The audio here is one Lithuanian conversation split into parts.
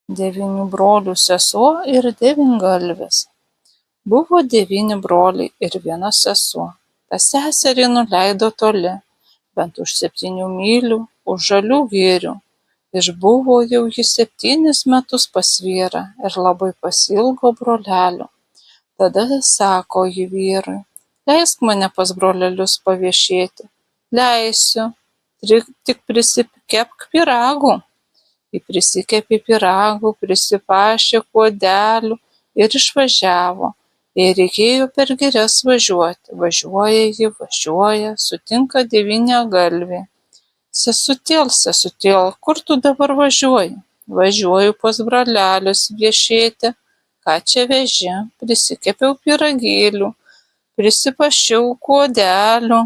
Devynių brolių sesuo ir devyngalvis. Buvo 9 broliai ir 1 sesuo. Ta seserį nuleido toli, bent už 7 mylių, už žalių girių. Išbuvo jau ji 7 metus pas vyrą ir labai pasiilgo brolelio. Tada sako ji vyrui: leisk mane pas brolelius paviešėti. Leisiu, tik prisikepk pyragų. Ji prisikepė pyragų, prisipašė puodelių ir išvažiavo. Jai reikėjo per girias važiuoti. Važiuoja, sutinka devyniagalvį. Sesutėl, kur tu dabar važiuoji? Važiuoju pas brolelius viešėti. Ką čia veži? Prisikepiau pyragėlių, prisipašiau puodelių.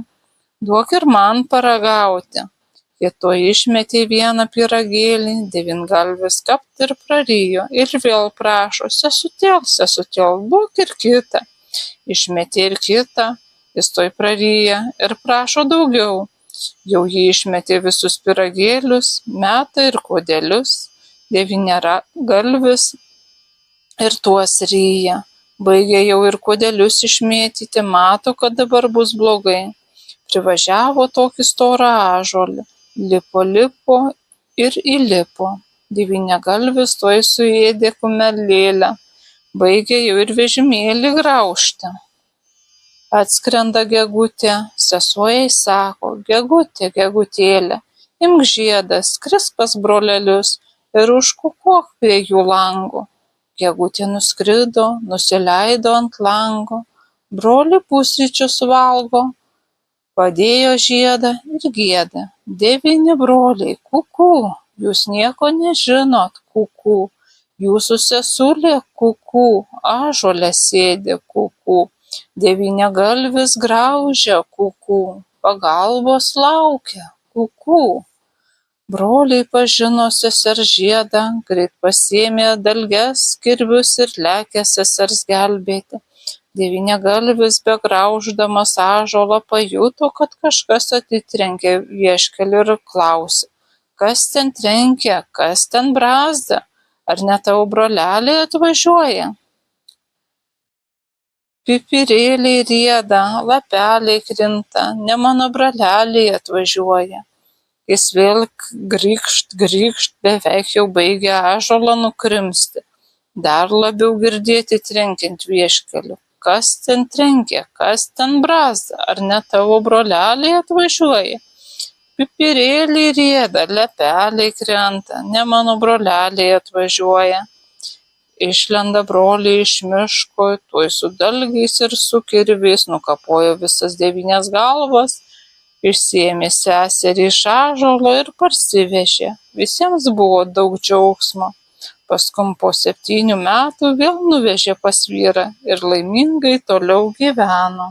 Duok ir man paragauti. Ji tuoj išmetė vieną pyragėlį, devyngalvis kapt ir prarijo ir vėl prašo: sesutėl, duok ir kitą. Išmetė ir kitą, jis tuoj prarija ir prašo daugiau. Jau ji išmetė visus pyragėlius, meta ir puodelius, devyniagalvis ir tuos ryja. Baigė jau ir puodelius išmėtyti, mato, kad dabar bus blogai. Privažiavo tokį storą ąžuolį. Lipo ir įlipo. Devyniagalvis tuoj suėdė kumelėlę. Baigė jau ir vežimėlį graužti. Atskrenda gegutė. Sesuo jai sako: gegutėlė, imk žiedą, skrisk pas brolelius ir užkukuok prie jų langų. Gegutė nuskrido, nusileido ant lango. Broliai pusryčius valgo. Padėjo žiedą ir gieda: 9 broliai, kuku, jūs nieko nežinot, kuku, jūsų sesulė, kuku, ąžuole sėdi, kuku, devyniagalvis graužia, kuku, pagalbos laukia, kuku. Broliai pažino sesers žiedą, greit pasiėmė dalges, kirvius ir lekia sesers gelbėti. Devyniagalvis begrauždamas ąžuolą pajuto, kad kažkas atitrenkė vieškelį ir klausė: kas ten trenkia, kas ten brazda, ar ne tavo broleliai atvažiuoja? Pipirėliai rieda, lapeliai krinta, ne mano broleliai atvažiuoja. Jis vėl grįžt, beveik jau baigė ąžuolą nukrimsti. Dar labiau girdėti trenkiant vieškeliu. Kas ten trenkia, kas ten brazda, ar ne tavo broleliai atvažiuoja? Pipirėliai rieda, lapeliai krenta, ne mano broleliai atvažiuoja. Išlenda broliai iš miško, tuoj su dalgiais ir su kirviais nukapojo visas 9 galvas, išsiėmė seserį iš ąžuolo ir parsivežė. Visiems buvo daug džiaugsmo. Paskui po 7 metų vėl nuvežė pas vyrą ir laimingai toliau gyveno.